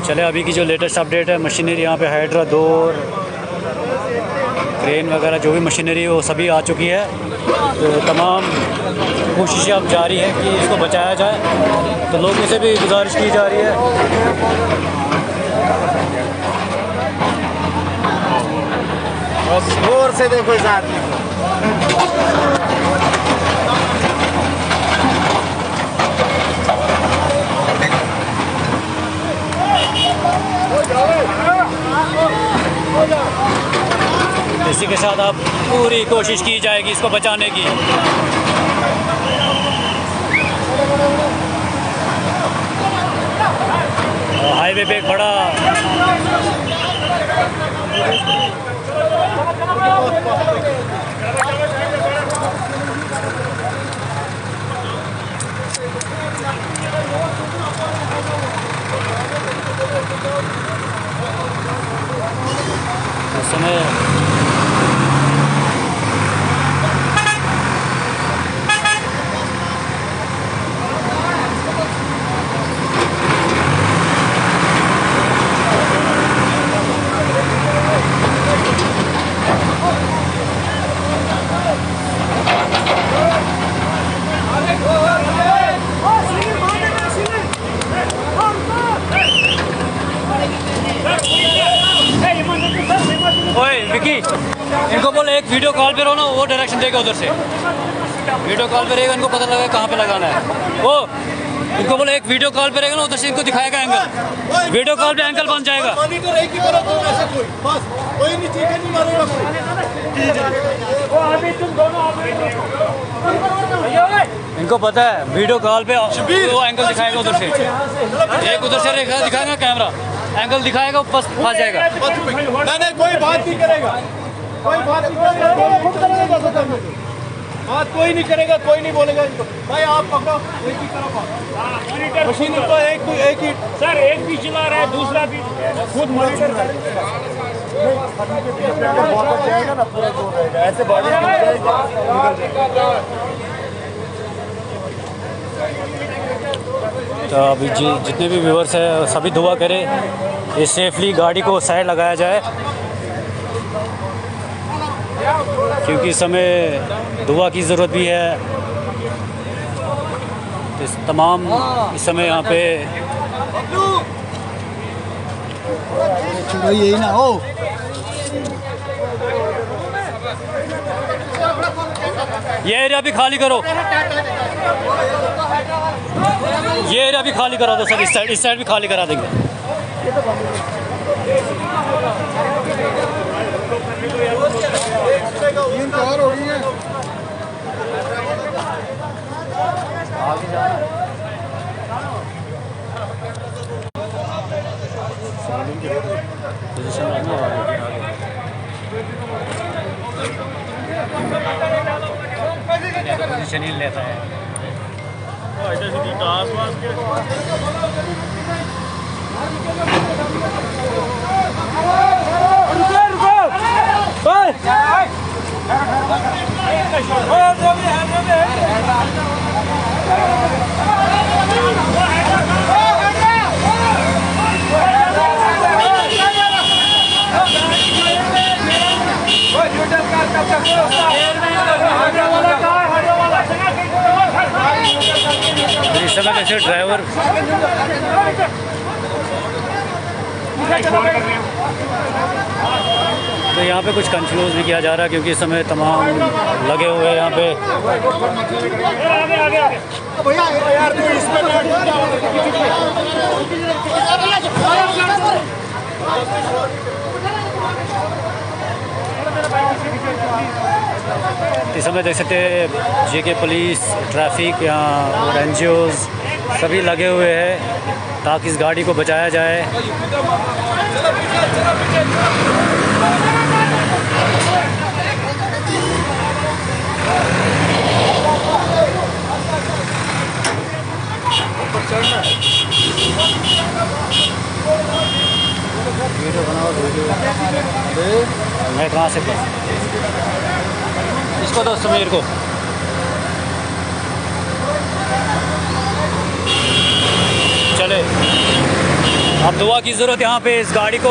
चले अभी की जो लेटेस्ट अपडेट है, मशीनरी यहाँ पे हाइड्रा 2 और क्रेन वगैरह जो भी मशीनरी है वो सभी आ चुकी है। तो तमाम कोशिशें अब जारी है कि इसको बचाया जाए, तो लोगों से भी गुजारिश की जा रही है। बस जोर से देखो इस आदमी को। इसी के साथ अब पूरी कोशिश की जाएगी इसको बचाने की। हाईवे पे एक बड़ा इस समय ओए विकी, इनको बोले एक वीडियो कॉल पे रहो ना, वो डायरेक्शन देगा उधर से। वीडियो कॉल पे रहेगा, इनको पता लगेगा कहाँ पे लगाना है। वो इनको बोले एक वीडियो कॉल पे रहेगा ना, उधर से इनको दिखाएगा एंगल। वीडियो कॉल पे एंगल बन जाएगा। इनको पता है वीडियो कॉल पे वो एंगल दिखाएगा उधर से। एक उधर से दिखाएगा कैमरा, एंगल दिखाएगा, बस फंस जाएगा। नहीं, कोई बात नहीं करेगा, कोई बात नहीं करेगा, बात कोई नहीं करेगा, कोई नहीं बोलेगा इनको। भाई आप पकड़ो, एक ही तरफ मशीन को एक ही सर, एक भी चला रहा है, दूसरा भी खुद मॉनिटर करेगा ना, पूरा जोर रहेगा, ऐसे बॉडी तो अभी जितने भी व्यूअर्स हैं सभी दुआ करें ये सेफली गाड़ी को साइड लगाया जाए, क्योंकि इस समय दुआ की ज़रूरत भी है। तो तमाम इस समय यहाँ पे यही ना हो। ये एरिया भी खाली करो, ये एरिया भी खाली करा दो सर। इस साइड भी खाली करा देंगे। पोजीशन ही लेता है। इस समय कैसे ड्राइवर तो यहाँ पे कुछ कंफ्यूज भी किया जा रहा है, क्योंकि इस समय तमाम लगे हुए हैं यहाँ पे। इस समय देख सकते हैं जेके पुलिस, ट्रैफिक यहाँ और NGOs सभी लगे हुए हैं ताकि इस गाड़ी को बचाया जाए। वीडियो बनाओ, वीडियो मैं कहाँ से इसको दो समीर को। अब दुआ की ज़रूरत यहाँ पे इस गाड़ी को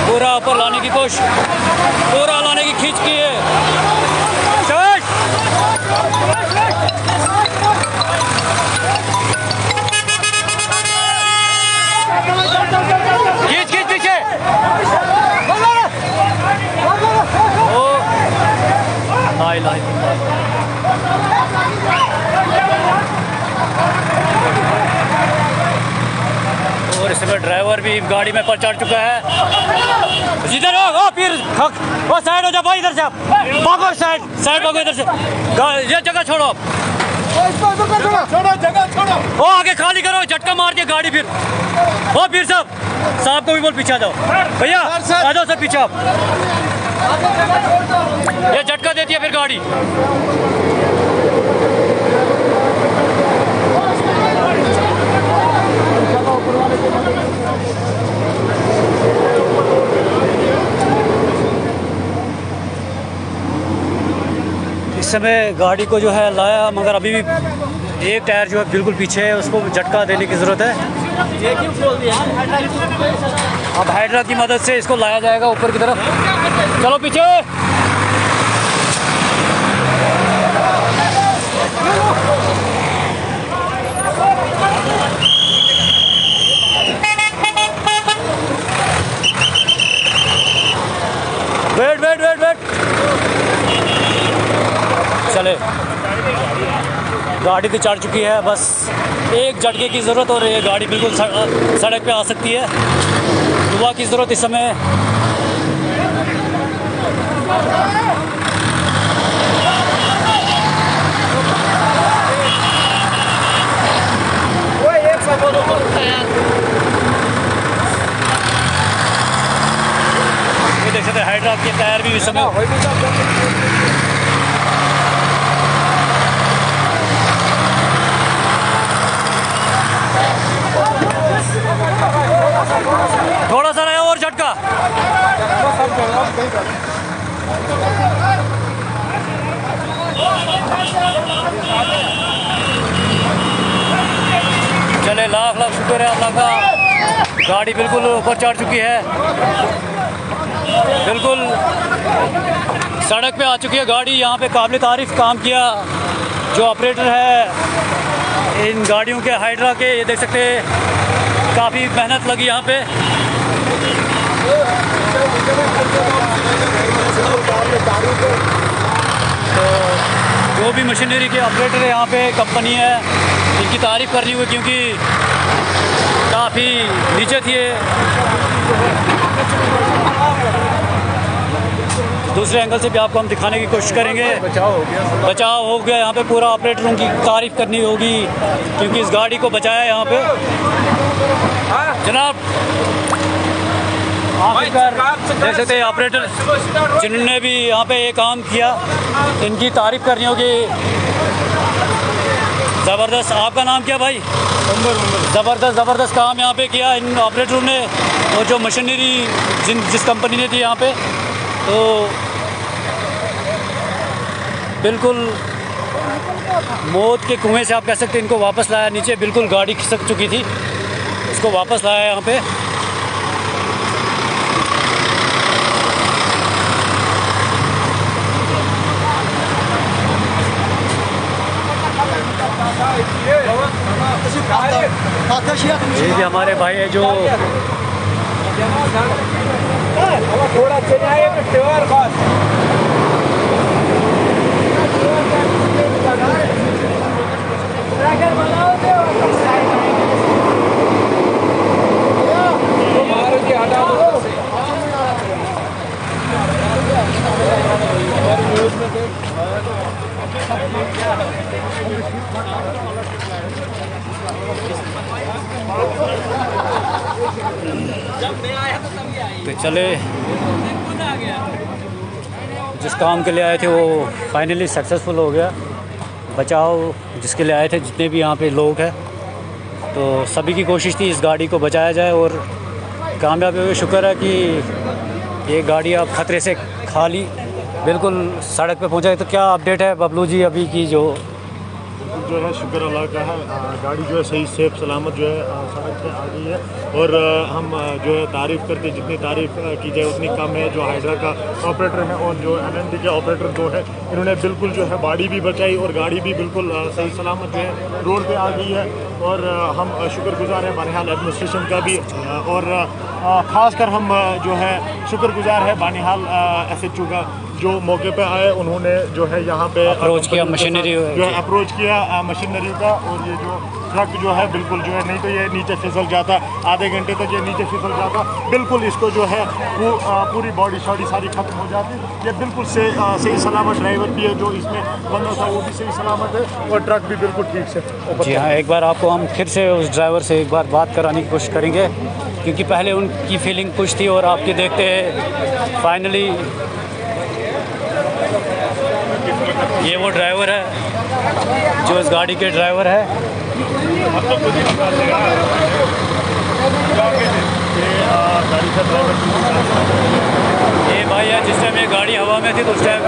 पूरा ऊपर लाने की कोशिश, पूरा लाने की खींच की है। खींच खींच पीछे। ओ लाई लाई और इसमें ड्राइवर भी गाड़ी में पर चढ़ चुका है। इधर हो फिर वो साइड हो जा भाई, इधर से आप भागो, साइड साइड भागो इधर से। ये जगह छोड़ो आप, छोड़ो जगह छोड़ो। वो आगे खाली करो, झटका मार के गाड़ी फिर। ओ फिर साहब को भी बोल पीछे आ जाओ भैया, आ जाओ सर पीछे आप। ये झटका देती है फिर गाड़ी। इस समय गाड़ी को जो है लाया, मगर अभी भी एक टायर जो है बिल्कुल पीछे है, उसको झटका देने की ज़रूरत है। ये क्यों खोल दिया? अब हाइड्रा की मदद से इसको लाया जाएगा ऊपर की तरफ। चलो पीछे। वेट वेट वेट वेट, चले गाड़ी तो चढ़ चुकी है, बस एक झटके की ज़रूरत और ये गाड़ी बिल्कुल सड़क पे आ सकती है। दुआ की ज़रूरत इस समय। ये देख सकते हैं हाइड्रा के टायर भी इस समय थोड़ा सा रहा और झटका। चले, लाख लाख शुक्र है अल्लाह का, गाड़ी बिल्कुल ऊपर चढ़ चुकी है, बिल्कुल सड़क पे आ चुकी है गाड़ी। यहाँ पे काबिल तारीफ काम किया जो ऑपरेटर है इन गाड़ियों के, हाइड्रा के। ये देख सकते हैं काफ़ी मेहनत लगी यहाँ पे। तो जो भी मशीनरी के ऑपरेटर है यहाँ पे, कंपनी है, इनकी तारीफ़ करनी हुई क्योंकि काफ़ी नीचे थी। दूसरे एंगल से भी आपको हम दिखाने की कोशिश करेंगे। बचाव हो गया यहाँ पे, पूरा ऑपरेटरों की तारीफ़ करनी होगी क्योंकि इस गाड़ी को बचाया यहाँ पे। जनाब देख सकते हैं ऑपरेटर जिन्होंने भी यहाँ पे ये काम किया, इनकी तारीफ़ करनी होगी। ज़बरदस्त। आपका नाम क्या भाई? ज़बरदस्त काम यहाँ पे किया इन ऑपरेटरों ने, और जो मशीनरी जिस कंपनी ने थी यहाँ पे, तो बिल्कुल मौत के कुएं से आप कह सकते हैं इनको वापस लाया नीचे। बिल्कुल गाड़ी खिसक चुकी थी, इसको वापस लाया यहाँ पे। ये भी हमारे भाई है जो थोड़ा तो चले, जिस काम के लिए आए थे वो फाइनली सक्सेसफुल हो गया। बचाव जिसके लिए आए थे, जितने भी यहाँ पे लोग हैं, तो सभी की कोशिश थी इस गाड़ी को बचाया जाए और कामयाब हुए। शुक्र है कि ये गाड़ी आप ख़तरे से खाली बिल्कुल सड़क पे पहुँचा है। तो क्या अपडेट है बबलू जी अभी की जो जो है शुक्र अल्लाह का है, गाड़ी जो है सही सेफ सलामत जो है सड़क पे आ गई है। और हम जो है तारीफ़ करते, जितनी तारीफ़ की जाए उतनी कम है। जो हाइड्रा का ऑपरेटर है और जो LNT के ऑपरेटर दो है, इन्होंने बिल्कुल जो है बॉडी भी बचाई और गाड़ी भी बिल्कुल सही सलामत जो है रोड पे आ गई है। और हम शुक्रगुजार हैं बानिहाल एडमिनिस्ट्रेशन का भी, और ख़ासकर हम जो है शुक्रगुजार है बानिहाल SHO का, जो मौके पे आए। उन्होंने जो है यहाँ पे अप्रोच किया मशीनरी जो है अप्रोच किया मशीनरी का। और ये जो ट्रक जो है बिल्कुल जो है, नहीं तो ये नीचे फिसल जाता, आधे घंटे तक ये नीचे फिसल जाता, बिल्कुल इसको जो है पूरी बॉडी शॉडी सारी ख़त्म हो जाती। ये बिल्कुल सही सलामत ड्राइवर भी है जो इसमें बंदा था, वो भी सही सलामत है, और ट्रक भी बिल्कुल ठीक से। जी हाँ, एक बार आपको हम फिर से उस ड्राइवर से एक बार बात कराने की कोशिश करेंगे, क्योंकि पहले उनकी फीलिंग कुछ थी और आपके देखते फाइनली ये वो ड्राइवर है जो इस गाड़ी के ड्राइवर है। ये भाई है जिस टाइम ये गाड़ी हवा में थी तो उस टाइम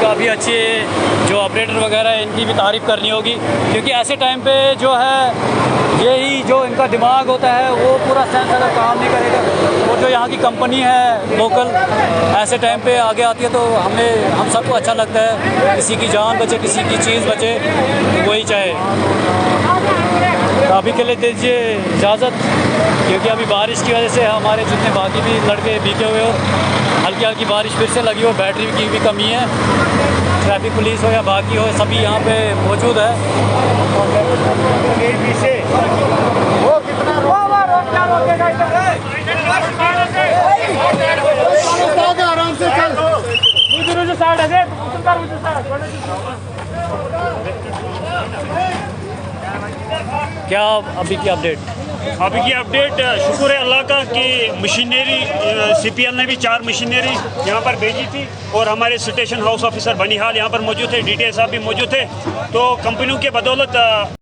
काफ़ी अच्छी है। जो ऑपरेटर वगैरह है इनकी भी तारीफ़ करनी होगी, क्योंकि ऐसे टाइम पे जो है यही जो इनका दिमाग होता है वो पूरा सेंस अगर काम नहीं करेगा। और जो यहाँ की कंपनी है लोकल ऐसे टाइम पे आगे आती है तो हम सबको अच्छा लगता है। किसी की जान बचे, किसी की चीज़ बचे, वही चाहे। तो अभी के लिए दीजिए इजाज़त, क्योंकि अभी बारिश की वजह से हमारे जितने बाकी भी लड़के भीगे हुए हो, हल्की हल्की बारिश फिर से लगी हो, बैटरी की भी कमी है। ट्रैफिक पुलिस हो या बाकी हो, सभी यहाँ पे मौजूद है। आराम से चल। क्या अभी की अपडेट? अभी की अपडेट शुक्र है अल्लाह का कि मशीनरी CPL ने भी 4 मशीनरी यहाँ पर भेजी थी, और हमारे स्टेशन हाउस ऑफिसर बनिहाल यहाँ पर मौजूद थे, DTI साहब भी मौजूद थे। तो कंपनियों के बदौलत